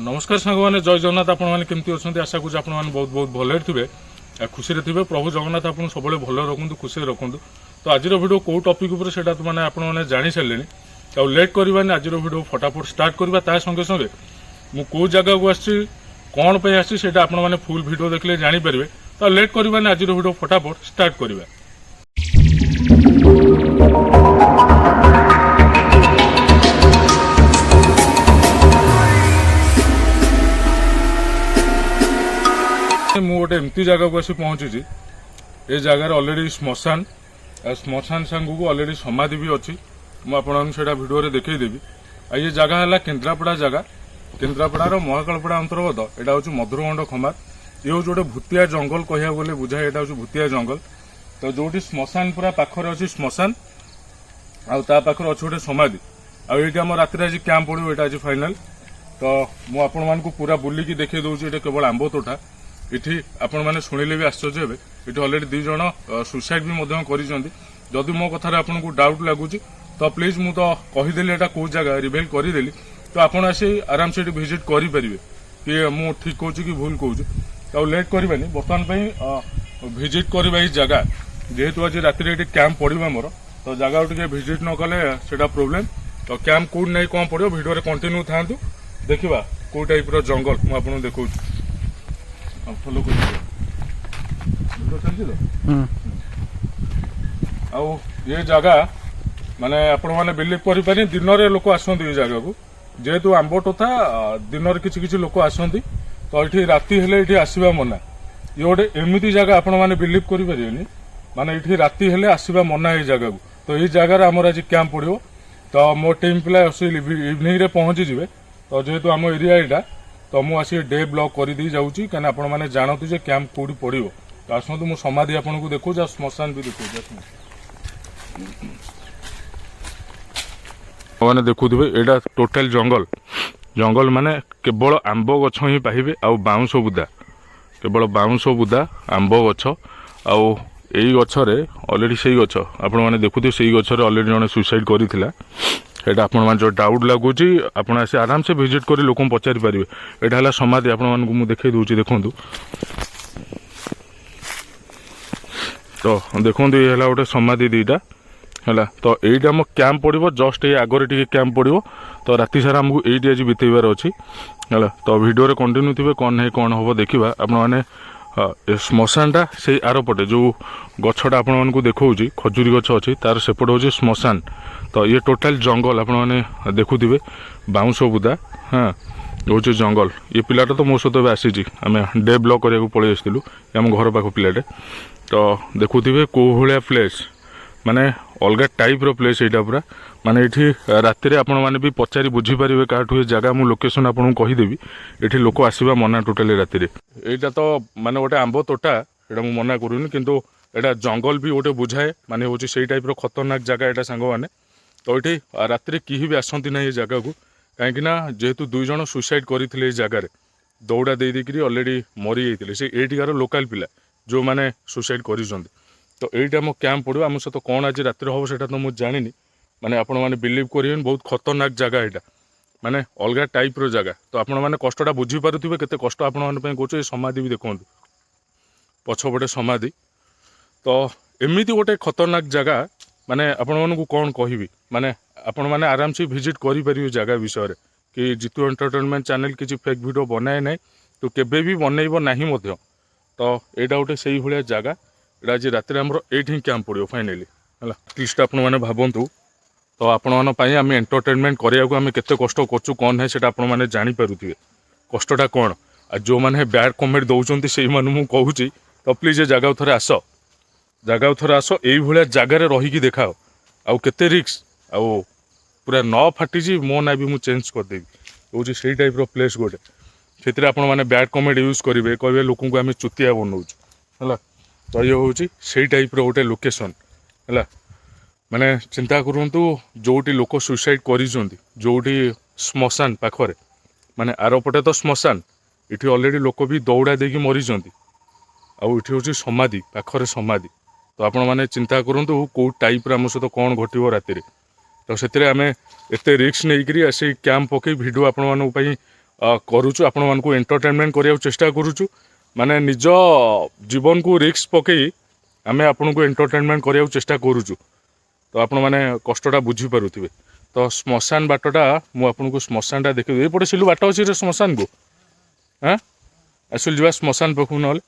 नमस्कार सांग मैंने जय जगन्नाथ आपण मैंने केमती अच्छा आशा करूँ आप बहुत बहुत भले थे खुशी थे प्रभु जगन्नाथ आपको सब भल रखु खुशी रखु तो आज वीडियो कौ टपिक मैंने आपने जानी सारे तो लेट करवानी आज वीडियो फटाफट स्टार्ट करवा ता संगे संगे मु जगह को आसी कौन पे आसी आपने फुल वीडियो देखले जानीपारे तो लेट करवानी आज वीडियो फटाफट स्टार्ट करवा। मु गोटे एमती जगह को आसी पहुंची ये जगार ऑलरेडी श्मशान श्मशान सांगू को ऑलरेडी समाधि भी अच्छी मुझे वीडियो देखईदेवी ये जगह है केन्द्रापड़ा जगह केन्द्रापड़ार महाकालपड़ा अंतर्गत यहाँ हूँ मधुरगंड खमार ये हूँ गोटे भूतिया जंगल कह बुझाए यहाँ हूँ भूतिया जंगल तो जो श्मशान पूरा पाखर अच्छी श्मशान आखिर अच्छे गोटे समाधि आम राति आज कैंप पड़ो यहाँ आज फाइनाल तो मुझे पूरा बुलिकी देखी दूसरी ये केवल आंब तोठा इठी आपण मैंने शुणिले भी आश्चर्य हे इठी ऑलरेडी दुई जन सुसाइड भी जदि मो कथार आपको डाउट लगुच तो प्लीज मु तो कहीदेली एटा कौ जगह रिवेल करदेली तो आपण आसी आराम से विजिट करेंगे कि मु ठीक कहूँ कि भूल कहूँ तो लेट करवानी बर्तमान विजिट करवा जगह जेहेतु आज राति ये कैंप पड़ो मोर तो जगह टे विजिट न कले से प्रोब्लेम तो कैंप कौट नहीं कौन पड़ो भिडियो कंटिन्यू था देखा कौ टाइप जंगल मुझे देखा फॉलो ये जगह माने आपण माने बिलीव करें दिन में लोक आसती जगह को जेहेतु आंबट था दिन में किसी लोक आसती तो ये राति हेले ये आसवा मना ये गोटे एमती जगह आपण मैंने बिलीव करें माने ये राति हेले आसवा मना ये जगह को तो ये जगह आमर आज कैंप पड़ो तो मो टीम पिला इवनिंग रे पहुंची जाए तो जेहेतु आम एरिया यहाँ तो मुझे डे ब्लॉक करदी जाऊँगी कहीं आप जानते जे कैंप कौटी पड़ो तो आसतु मुझे समाधि आपको देखो श्मशान भी देखो मैंने देखुवे यहाँ टोटाल जंगल जंगल माने केवल आंब गछ ही पाइबे आउ बाउंश बुदा केवल बाउंश बुदा आंब गछ आउ यही गछरे ऑलरेडी से गछ आपण मैंने देखुवे से गछरे ऑलरेडी जने सुसाइड करथिला एटा आपण जो डाउट लगुच आपण आसी आराम से विजिट कर लोक पचारि पारे एटा है समाधि आपण को देखे दूसरी देखूँ तो देखो ये है गोटे समाधि दीटा है तो यही आम कैंप पड़ो जस्ट ये आगे टे कैंप पड़ो तो राति सारा आमको ये आज बीतेबार अच्छी है तो भिडियो कंटिन्यू थे कौन नहीं कौन हम देखा आपने श्मशानटा से आरपटे जो गछटा आपण को देखा खजूरी गछ अच्छी तार सेपट हूँ श्मशान तो ये टोटाल जंगल आप देखुवे बाउंश बुदा हाँ हूँ जंगल ये पिलाटा तो मो सहित आसी आम डे ब्लॉक करने पलि आसलु आम घर पाख पिलाटे तो देखुवे कौ भाया प्लेस माने अलग टाइप रो प्लेस यहाँ पूरा माने ये राति आपण मैंने भी पचारि बुझीपारे क्या जगह मु लोकेशन आपको कहीदेवी ये लोक आसवा मना टोटाली राति यहाँ तो माने गोटे आंब तोटा यहाँ मुझे मना करूनी किंतु यहाँ जंगल भी गोटे बुझाए माने हूँ से टाइप रो खतरनाक जगह यहाँ सांग मैंने तो ये राति किए भी आसती ना ये जगह को कहीं जेहेतु दुई जन सुसाइड करते जगार दौड़ा दे देकर ऑलरेडी मरी जाते से एटिकार लोकल पिला जो मैंने सुसाइड कर तो यही आम कैंप पड़ो आम सहित कौन आज राति हम से तो मुझे जानी माने आपण मैंने बिलीव करें बहुत खतरनाक जगह यहाँ माने अलग टाइप रो जगह तो आपण मैंने कष्टा बुझीपारे केते कष्ट आपण कहे समाधि भी देखो पछपटे समाधि तो एमती गोटे खतरनाक जगह माने आपण को कौन कहि माने आपण मैंने आराम से विजिट करें जगह विषय कि जीतू एंटरटेनमेंट चैनल किसी फेक वीडियो बनाए ना तो केबे भी बनइब नहीं मध्य तो यहाँ गोटे से भाया जगह यहाँ आज राति आमर ये कैंप पड़ो फाइनाली है एटलिस्ट आप भावतु तो आपण आम एंटरटेनमेंट कराया आम केते कष्ट करचु कौन है से आपने जानीपारे कष्टा कौन आ जो मैंने बैड कमेंट दौरान से मुझे कहूँ तो प्लीज ये जगह थे आस जगह थे आस ये जगार रहीकि देखाओ आउ केते रिक्स आउ पूरा न फाटी मो ना भी मुझे चेंज करदेवी हूँ से टाइप रो प्लेस गोटे से आप बैड कमेंट यूज करेंगे कहे लोक आम चुतिया बनाऊँ है तो ये हूँ से टाइप रो गोटे लोकेशन है माने चिंता करूँ जोटी लोक सुसाइड कर श्मशान पाखरे माने आरपटे तो श्मशान इटी ऑलरेडी लोक भी दौड़ा देकी मरी आउ इटी हूँ समाधि पाखरे समाधि तो आपण मैंने चिंता करूँ कौ टाइप आम सहित कौन घटो राति तो से आम एत रिक्स नहीं आसी कैंप पकई भिडियो आपण କରୁଛୁ, ଆପଣମାନଙ୍କୁ ଏଣ୍ଟରଟେନମେଣ୍ଟ କରିବାକୁ ଚେଷ୍ଟା କରୁଛୁ। ମାନେ ନିଜ ଜୀବନକୁ ରିସ୍କ ପକାଇ ଆମେ ଆପଣଙ୍କୁ ଏଣ୍ଟରଟେନମେଣ୍ଟ କରିବାକୁ ଚେଷ୍ଟା କରୁଛୁ। ତ ଆପଣମାନେ କଷ୍ଟଟା ବୁଝିପାରୁଥିବେ। ତ ଶ୍ମଶାନ ବାଟଟା ମୁଁ ଆପଣଙ୍କୁ ଶ୍ମଶାନଟା ଦେଖେଇବି। ଏଇପଟେ ସିଲୁ ବାଟ ଅଛି ରେ ଶ୍ମଶାନକୁ। ହଁ ଆସିଲି ଯିବା ଶ୍ମଶାନ ପାଖକୁ, ନହେଲେ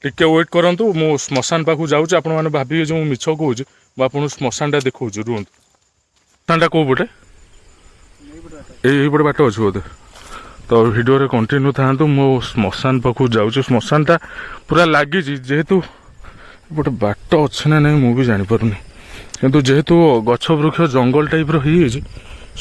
ଟିକେ ୱେଟ୍ କରନ୍ତୁ। ମୁଁ ଶ୍ମଶାନ ପାଖକୁ ଯାଉଛି। ଆପଣମାନେ ଭାବିବେ ଯେ ମୁଁ ମିଛ କହୁଛି। ମୁଁ ଆପଣଙ୍କୁ ଶ୍ମଶାନଟା ଦେଖାଉଛି, ରୁହନ୍ତୁ। ଶ୍ମଶାନଟା କେଉଁ ପଟେ? ଏଇପଟେ ବାଟ ଅଛି ବୋଧେ। ତ ଭିଡ଼ିଓରେ କଣ୍ଟିନ୍ୟୁ ଥାଆନ୍ତୁ। ମୁଁ ଶ୍ମଶାନ ପାଖକୁ ଯାଉଛି। ଶ୍ମଶାନଟା ପୁରା ଲାଗିଛି, ଯେହେତୁ ଗୋଟେ ବାଟ ଅଛି ନା ନାହିଁ ମୁଁ ବି ଜାଣିପାରୁନି, କିନ୍ତୁ ଯେହେତୁ ଗଛ ବୃକ୍ଷ ଜଙ୍ଗଲ ଟାଇପ୍ର ହେଇଯାଇଛି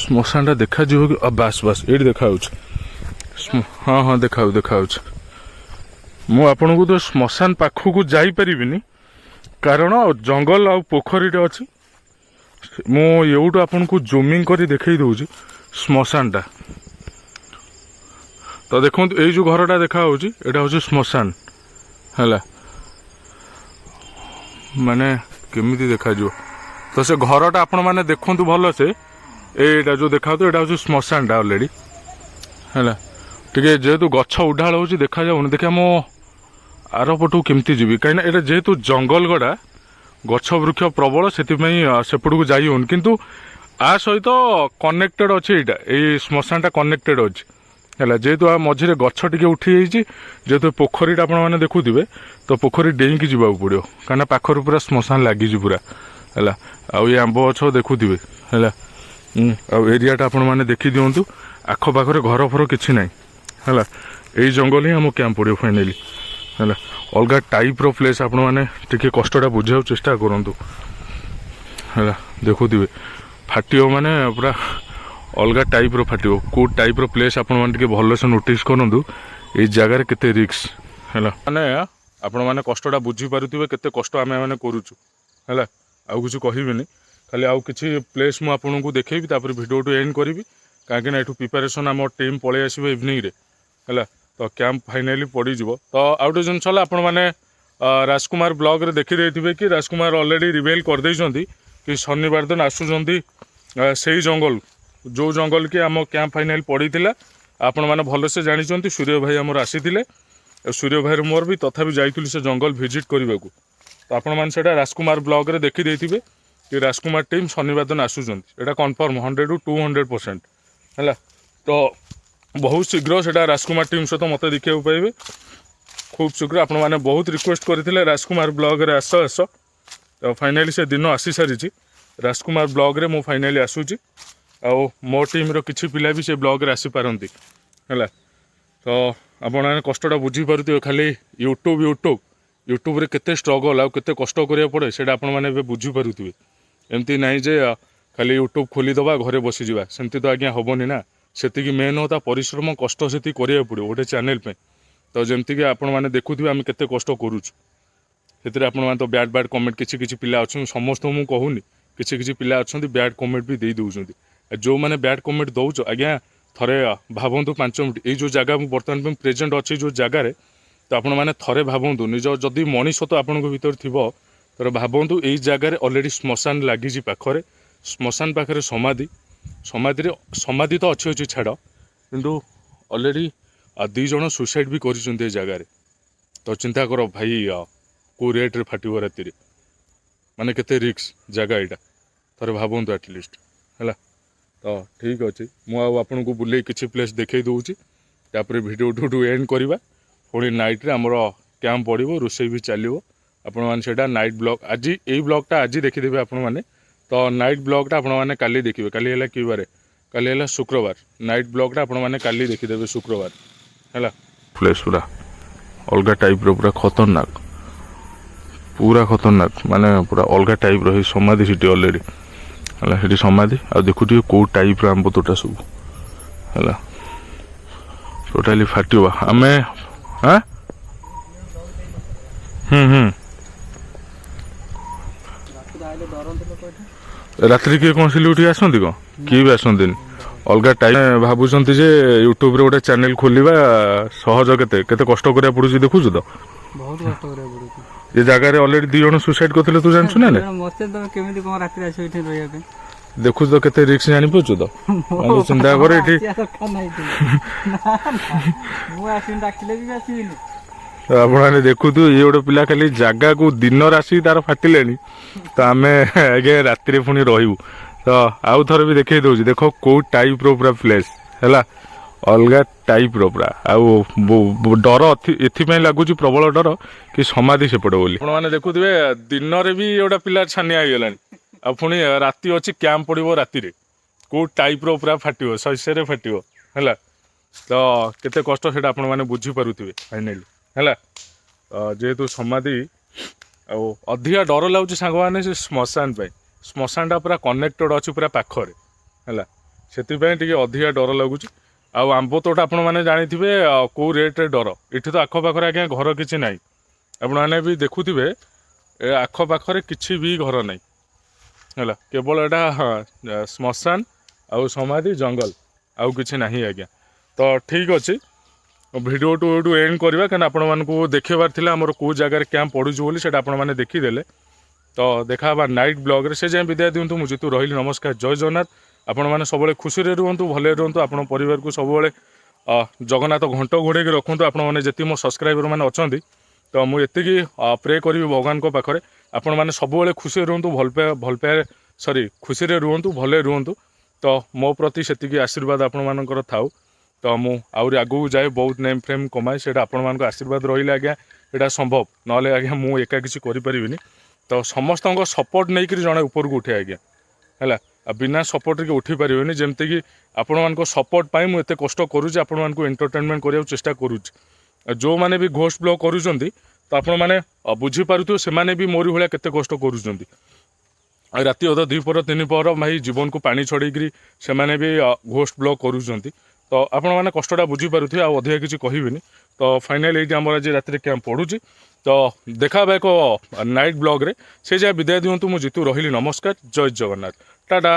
ଶ୍ମଶାନଟା ଦେଖାଯିବ କି? ବାସ୍ ବାସ୍ ଏଇଠି ଦେଖାଯାଉଛି। ହଁ ହଁ ଦେଖାଯାଉଛି। ମୁଁ ଆପଣଙ୍କୁ ତ ଶ୍ମଶାନ ପାଖକୁ ଯାଇପାରିବିନି, କାରଣ ଜଙ୍ଗଲ ଆଉ ପୋଖରୀଟେ ଅଛି। ମୁଁ ଏଇଠୁ ଆପଣଙ୍କୁ ଜୁମିଂ କରି ଦେଖେଇ ଦେଉଛି ଶ୍ମଶାନଟା। ତ ଦେଖନ୍ତୁ, ଏଇ ଯେଉଁ ଘରଟା ଦେଖାଯାଉଛି ଏଇଟା ହେଉଛି ଶ୍ମଶାନ ହେଲା। ମାନେ କେମିତି ଦେଖାଯିବ? ତ ସେ ଘରଟା ଆପଣମାନେ ଦେଖନ୍ତୁ ଭଲସେ। ଏଇଟା ଯେଉଁ ଦେଖାଯାଉଛି ଏଇଟା ହେଉଛି ଶ୍ମଶାନଟା ଅଲରେଡ଼ି ହେଲା। ଟିକେ ଯେହେତୁ ଗଛ ଉଢାଳ ହେଉଛି ଦେଖାଯାଉନି। ଦେଖିବା ମୁଁ ଆର ପଟକୁ କେମିତି ଯିବି, କାହିଁକିନା ଏଇଟା ଯେହେତୁ ଜଙ୍ଗଲ ଗଡ଼ା, ଗଛ ବୃକ୍ଷ ପ୍ରବଳ, ସେଥିପାଇଁ ସେପଟକୁ ଯାଇ ହେଉନି। କିନ୍ତୁ ଆ ସହିତ କନେକ୍ଟେଡ଼ ଅଛି, ଏଇଟା ଏଇ ଶ୍ମଶାନଟା କନେକ୍ଟେଡ଼ ଅଛି ହେଲା। ଯେହେତୁ ଆ ମଝିରେ ଗଛ ଟିକେ ଉଠିଯାଇଛି, ଯେହେତୁ ପୋଖରୀଟା ଆପଣମାନେ ଦେଖୁଥିବେ, ତ ପୋଖରୀ ଡେଇଁକି ଯିବାକୁ ପଡ଼ିବ, କାହିଁକିନା ପାଖରୁ ପୁରା ଶ୍ମଶାନ ଲାଗିଛି ପୁରା ହେଲା। ଆଉ ଏ ଆମ୍ବ ଗଛ ଦେଖୁଥିବେ ହେଲା। ଆଉ ଏରିଆଟା ଆପଣମାନେ ଦେଖିଦିଅନ୍ତୁ। ଆଖପାଖରେ ଘର ଫର କିଛି ନାହିଁ ହେଲା। ଏଇ ଜଙ୍ଗଲ ହିଁ ଆମ କ୍ୟାମ୍ପ ପଡ଼ିବ ଫାଇନାଲି ହେଲା। ଅଲଗା ଟାଇପ୍ର ପ୍ଲେସ୍, ଆପଣମାନେ ଟିକେ କଷ୍ଟଟା ବୁଝିବାକୁ ଚେଷ୍ଟା କରନ୍ତୁ ହେଲା। ଦେଖୁଥିବେ ଫାଟିବ ମାନେ ପୁରା ଅଲଗା ଟାଇପ୍ର ଫାଟିବ। କେଉଁ ଟାଇପ୍ର ପ୍ଲେସ୍ ଆପଣମାନେ ଟିକେ ଭଲସେ ନୋଟିସ୍ କରନ୍ତୁ। ଏଇ ଜାଗାରେ କେତେ ରିକ୍ସ ହେଲା। ମାନେ ଆପଣମାନେ କଷ୍ଟଟା ବୁଝିପାରୁଥିବେ କେତେ କଷ୍ଟ ଆମେ କରୁଛୁ ହେଲା। ଆଉ କିଛି କହିବିନି, ଖାଲି ଆଉ କିଛି ପ୍ଲେସ୍ ମୁଁ ଆପଣଙ୍କୁ ଦେଖେଇବି, ତାପରେ ଭିଡ଼ିଓଠୁ ଏଣ୍ଡ କରିବି। କାହିଁକିନା ଏଠୁ ପ୍ରିପାରେସନ୍ ଆମ ଟିମ୍ ପଳେଇ ଆସିବ ଇଭିନିଂରେ ହେଲା। ତ କ୍ୟାମ୍ପ ଫାଇନାଲି ପଡ଼ିଯିବ। ତ ଆଉ ଗୋଟେ ଜିନିଷ ହେଲା, ଆପଣମାନେ ରାଜକୁମାର ବ୍ଲଗ୍ରେ ଦେଖିଦେଇଥିବେ କି ରାଜକୁମାର ଅଲରେଡ଼ି ରିଭେଲ୍ କରିଦେଇଛନ୍ତି କି ଶନିବାର ଦିନ ଆସୁଛନ୍ତି ସେଇ ଜଙ୍ଗଲ, ଯେଉଁ ଜଙ୍ଗଲ କି ଆମ କ୍ୟାମ୍ପ ଫାଇନାଲ ପଡ଼ିଥିଲା। ଆପଣମାନେ ଭଲସେ ଜାଣିଛନ୍ତି, ସୂର୍ଯ୍ୟ ଭାଇ ଆମର ଆସିଥିଲେ। ସୂର୍ଯ୍ୟ ଭାଇର ମୋର ବି ତଥାପି ଯାଇଥିଲୁ ସେ ଜଙ୍ଗଲ ଭିଜିଟ୍ କରିବାକୁ। ତ ଆପଣମାନେ ସେଇଟା ରାଜକୁମାର ବ୍ଲଗ୍ରେ ଦେଖିଦେଇଥିବେ କି ରାଜକୁମାର ଟିମ୍ ଶନିବାର ଦିନ ଆସୁଛନ୍ତି। ଏଇଟା କନଫର୍ମ 100ରୁ 200% ହେଲା। ତ ବହୁତ ଶୀଘ୍ର ସେଇଟା ରାଜକୁମାର ଟିମ୍ ସହିତ ମୋତେ ଦେଖିବାକୁ ପାଇବେ ଖୁବ୍ ଶୀଘ୍ର। ଆପଣମାନେ ବହୁତ ରିକ୍ୱେଷ୍ଟ କରିଥିଲେ ରାଜକୁମାର ବ୍ଲଗ୍ରେ ଆସ। ତ ଫାଇନାଲି ସେ ଦିନ ଆସିସାରିଛି। ରାଜକୁମାର ବ୍ଲଗ୍ରେ ମୁଁ ଫାଇନାଲି ଆସୁଛି। ଆଉ ମୋ ଟିମ୍ର କିଛି ପିଲା ବି ସେ ବ୍ଲଗ୍ରେ ଆସିପାରନ୍ତି ହେଲା। ତ ଆପଣମାନେ କଷ୍ଟଟା ବୁଝିପାରୁଥିବେ। ଖାଲି ୟୁଟ୍ୟୁବରେ କେତେ ଷ୍ଟ୍ରଗଲ୍ ଆଉ କେତେ କଷ୍ଟ କରିବାକୁ ପଡ଼େ ସେଇଟା ଆପଣମାନେ ଏବେ ବୁଝିପାରୁଥିବେ। ଏମିତି ନାହିଁ ଯେ ଖାଲି ୟୁଟ୍ୟୁବ୍ ଖୋଲିଦେବା ଘରେ ବସିଯିବା, ସେମିତି ତ ଆଜ୍ଞା ହେବନି ନା। ସେତିକି ମେନ୍ ତା ପରିଶ୍ରମ କଷ୍ଟ ସେତିକି କରିବାକୁ ପଡ଼ିବ ଗୋଟେ ଚ୍ୟାନେଲ୍ ପାଇଁ। ତ ଯେମିତିକି ଆପଣମାନେ ଦେଖୁଥିବେ ଆମେ କେତେ କଷ୍ଟ କରୁଛୁ। ସେଥିରେ ଆପଣମାନେ ତ ବ୍ୟାଡ୍ କମେଣ୍ଟ କିଛି ପିଲା ଅଛନ୍ତି, ସମସ୍ତଙ୍କୁ ମୁଁ କହୁନି, କିଛି ପିଲା ଅଛନ୍ତି ବ୍ୟାଡ୍ କମେଣ୍ଟ ବି ଦେଇ ଦେଉଛନ୍ତି। ଯେଉଁମାନେ ବ୍ୟାଡ୍ କମେଣ୍ଟ ଦେଉଛ, ଆଜ୍ଞା ଥରେ ଭାବନ୍ତୁ 5 ମିନିଟ୍, ଏଇ ଯେଉଁ ଜାଗା ମୁଁ ବର୍ତ୍ତମାନ ପାଇଁ ପ୍ରେଜେଣ୍ଟ ଅଛି ଯେଉଁ ଜାଗାରେ, ତ ଆପଣମାନେ ଥରେ ଭାବନ୍ତୁ, ନିଜ ଯଦି ମଣିଷ ତ ଆପଣଙ୍କ ଭିତରେ ଥିବ, ତ ଭାବନ୍ତୁ ଏଇ ଜାଗାରେ ଅଲରେଡ଼ି ଶ୍ମଶାନ ଲାଗିଛି ପାଖରେ। ଶ୍ମଶାନ ପାଖରେ ସମାଧି ତ ଅଛି ଛାଡ଼, କିନ୍ତୁ ଅଲରେଡ଼ି 2 ଜଣ ସୁସାଇଡ଼୍ ବି କରିଛନ୍ତି ଏ ଜାଗାରେ। ତ ଚିନ୍ତା କର ଭାଇ, କେଉଁ ରେଟ୍ରେ ଫାଟିବ ରାତିରେ, ମାନେ କେତେ ରିକ୍ସ ଜାଗା ଏଇଟା, ଥରେ ଭାବନ୍ତୁ ଆଟଲିଷ୍ଟ ହେଲା। ତ ଠିକ୍ ଅଛି, ମୁଁ ଆଉ ଆପଣଙ୍କୁ ବୁଲେଇ କିଛି ପ୍ଲେସ୍ ଦେଖେଇ ଦେଉଛି, ତାପରେ ଭିଡ଼ିଓଠୁ ଏଣ୍ଡ କରିବା। ପୁଣି ନାଇଟ୍ରେ ଆମର କ୍ୟାମ୍ପ ପଡ଼ିବ, ରୋଷେଇ ବି ଚାଲିବ। ଆପଣମାନେ ସେଇଟା ନାଇଟ୍ ବ୍ଲଗ୍, ଆଜି ଏଇ ବ୍ଲଗ୍ଟା ଆଜି ଦେଖିଦେବେ ଆପଣମାନେ। ତ ନାଇଟ୍ ବ୍ଲଗ୍ଟା ଆପଣମାନେ କାଲି ଦେଖିବେ। କାଲି ହେଲା କି ବାରେ? କାଲି ହେଲା ଶୁକ୍ରବାର। ନାଇଟ୍ ବ୍ଲଗ୍ଟା ଆପଣମାନେ କାଲି ଦେଖିଦେବେ ଶୁକ୍ରବାର ହେଲା। ପ୍ଲେସ୍ ପୁରା ଅଲଗା ଟାଇପ୍ର, ପୁରା ଖତରନାକ, ମାନେ ପୁରା ଅଲଗା ଟାଇପ୍ର। ହେଇ ସମାଧି ସେଠି ଅଲରେଡ଼ି ହେଲା, ସେଠି ସମାଧି। ଆଉ ଦେଖୁଥିବେ କେଉଁ ଟାଇପ୍ର ଆମ୍ବ ତୋଟା ସବୁ ହେଲା। ଟୋଟାଲି ଫାଟିବ। ଆମେ ରାତିରେ କିଏ କ'ଣ ସିଲି ଆସନ୍ତି କ'ଣ? କିଏ ବି ଆସନ୍ତିନି। ଅଲଗା ଟାଇମ୍ ଭାବୁଛନ୍ତି ଯେ ୟୁଟ୍ୟୁବରେ ଗୋଟେ ଚ୍ୟାନେଲ୍ ଖୋଲିବା ସହଜ, କେତେ କଷ୍ଟ କରିବାକୁ ପଡ଼ୁଛି ଦେଖୁଛୁ ତ। ବହୁତ କଷ୍ଟ କରିବାକୁ ପଡୁଛି। ଏ ଜାଗାରେ ଅଲରେଡ଼ି 2 ଜଣ ସୁସାଇଡ୍ କରିଥିଲେ, ତୁ ଜାଣିଛୁ ନା? ମତେ ତ କେମିତି କ'ଣ ରାତିରେ ଆସିବ ଏଠି ରହିବା ପାଇଁ? ଦେଖୁଛୁ ତ କେତେ ରିକ୍ସ ଜାଣିପାରୁଛୁ ତ ମାନେ ଚିନ୍ତା କର ଏଠି ଆସିବା ଦରକାର ନାହିଁ ତୁ। ନା, ନା, ମୁଁ ଆସିବିନି, ଡାକିଲେ ବି ଆସିବିନି। ଆପଣମାନେ ଦେଖୁଛୁ ଇଏ ଗୋଟେ ପିଲା ଖାଲି ଜାଗାକୁ ଦିନରେ ଆସିକି ତାର ଫାଟିଲେଣି ତ ଆମେ ଆଜ୍ଞା ରାତିରେ ପୁଣି ରହିବୁ ତ ଆଉ ଥରେ ବି ଦେଖେଇ ଦଉଛି ଦେଖ କୋଉ ଟାଇପର ପୁରା ପ୍ଲେସ୍ ହେଲା ଅଲଗା ଟାଇପର ପୁରା ଆଉ ଡର ଏଥିପାଇଁ ଲାଗୁଛି ପ୍ରବଳ ଡର କି ସମାଧି ସେପଟେ ବୋଲି ଆପଣମାନେ ଦେଖୁଥିବେ ଦିନରେ ବି ଗୋଟେ ପିଲା ଛାନିଆ ହେଇଗଲାଣି ଆଉ ପୁଣି ରାତି ଅଛି କ୍ୟାମ୍ପ ପଡ଼ିବ ରାତିରେ କୋଉ ଟାଇପର ପୁରା ଫାଟିବ ଶୈଶରେ ଫାଟିବ ହେଲା ତ କେତେ କଷ୍ଟ ସେଇଟା ଆପଣମାନେ ବୁଝିପାରୁଥିବେ ଫାଇନାଲି ହେଲା ଯେହେତୁ ସମାଧି ଆଉ ଅଧିକା ଡର ଲାଗୁଛି ସାଙ୍ଗମାନେ ସେ ଶ୍ମଶାନ ପାଇଁ ଶ୍ମଶାନଟା ପୁରା କନେକ୍ଟେଡ଼ ଅଛି ପୁରା ପାଖରେ ହେଲା ସେଥିପାଇଁ ଟିକେ ଅଧିକା ଡର ଲାଗୁଛି ଆଉ ଆମ୍ବ ତୋଟା ଆପଣମାନେ ଜାଣିଥିବେ କେଉଁ ରେଟ୍ରେ ଡର ଏଠି ତ ଆଖପାଖରେ ଆଜ୍ଞା ଘର କିଛି ନାହିଁ ଆପଣମାନେ ବି ଦେଖୁଥିବେ ଏ ଆଖପାଖରେ କିଛି ବି ଘର ନାହିଁ ହେଲା କେବଳ ଏଇଟା ଶ୍ମଶାନ ଆଉ ସମାଧି ଜଙ୍ଗଲ ଆଉ କିଛି ନାହିଁ ଆଜ୍ଞା ତ ଠିକ୍ ଅଛି ଭିଡ଼ିଓଟୁ ଏଇଠୁ ଏଣ୍ଡ କରିବା କାରଣ ଆପଣମାନଙ୍କୁ ଦେଖେଇବାର ଥିଲା ଆମର କେଉଁ ଜାଗାରେ କ୍ୟାମ୍ପ ପଡ଼ୁଛି ବୋଲି ସେଇଟା ଆପଣମାନେ ଦେଖିଦେଲେ ତ ଦେଖା ହେବା ନାଇଟ୍ ବ୍ଲଗ୍ରେ ସେ ଯାଏଁ ବିଦାୟ ଦିଅନ୍ତୁ ମୁଁ ଜିତୁ ରହିଲି ନମସ୍କାର ଜୟ ଜଗନ୍ନାଥ ଆପଣମାନେ ସବୁବେଳେ ଖୁସିରେ ରୁହନ୍ତୁ ଭଲରେ ରୁହନ୍ତୁ ଆପଣ ପରିବାରକୁ ସବୁବେଳେ ଜଗନ୍ନାଥ ଘଣ୍ଟ ଘୋଡ଼େଇକି ରଖନ୍ତୁ ଆପଣମାନେ ଯେତିକି ମୋ ସବସ୍କ୍ରାଇବର ମାନେ ଅଛନ୍ତି ତ ମୁଁ ଏତିକି ପ୍ରେ କରିବି ଭଗବାନଙ୍କ ପାଖରେ ଆପଣମାନେ ସବୁବେଳେ ଖୁସିରେ ରୁହନ୍ତୁ ଖୁସିରେ ରୁହନ୍ତୁ ଭଲରେ ରୁହନ୍ତୁ ତ ମୋ ପ୍ରତି ସେତିକି ଆଶୀର୍ବାଦ ଆପଣମାନଙ୍କର ଥାଉ ତ ମୁଁ ଆହୁରି ଆଗକୁ ଯାଏ ବହୁତ ନେମ୍ ଫ୍ରେମ୍ କମାଏ ସେଇଟା ଆପଣମାନଙ୍କ ଆଶୀର୍ବାଦ ରହିଲେ ଆଜ୍ଞା ଏଇଟା ସମ୍ଭବ ନହେଲେ ଆଜ୍ଞା ମୁଁ ଏକା କିଛି କରିପାରିବିନି ତ ସମସ୍ତଙ୍କ ସପୋର୍ଟ ନେଇକରି ଜଣେ ଉପରକୁ ଉଠେ ଆଜ୍ଞା ହେଲା ଆଉ ବିନା ସପୋର୍ଟରେ ଉଠିପାରିବେନି ଯେମିତିକି ଆପଣମାନଙ୍କ ସପୋର୍ଟ ପାଇଁ ମୁଁ ଏତେ କଷ୍ଟ କରୁଛି ଆପଣମାନଙ୍କୁ ଏଣ୍ଟରଟେନମେଣ୍ଟ କରିବାକୁ ଚେଷ୍ଟା କରୁଛି ଆଉ ଯେଉଁମାନେ ବି ଘୋଷ୍ଟ ବ୍ଲଗ୍ କରୁଛନ୍ତି ତ ଆପଣମାନେ ବୁଝିପାରୁଥିବେ ସେମାନେ ବି ମୋରି ଭଳିଆ କେତେ କଷ୍ଟ କରୁଛନ୍ତି ଆଉ ରାତି ଅଧ 2 ପହର 3 ପହର ଭାଇ ଜୀବନକୁ ପାଣି ଛଡ଼େଇକିରି ସେମାନେ ବି ଘୋଷ୍ଟ ବ୍ଲଗ୍ କରୁଛନ୍ତି ତ ଆପଣମାନେ କଷ୍ଟଟା ବୁଝିପାରୁଥିବେ ଆଉ ଅଧିକା କିଛି କହିବିନି ତ ଫାଇନାଲି ଏଇଠି ଆମର ଆଜି ରାତିରେ କ୍ୟାମ୍ପ ପଡ଼ୁଛି ତ ଦେଖା ହେବା ଏକ ନାଇଟ୍ ବ୍ଲଗ୍ରେ ସେ ଯାହା ବିଦାୟ ଦିଅନ୍ତୁ ମୁଁ ଜିତୁ ରହିଲି ନମସ୍କାର ଜୟ ଜଗନ୍ନାଥ ଟାଟା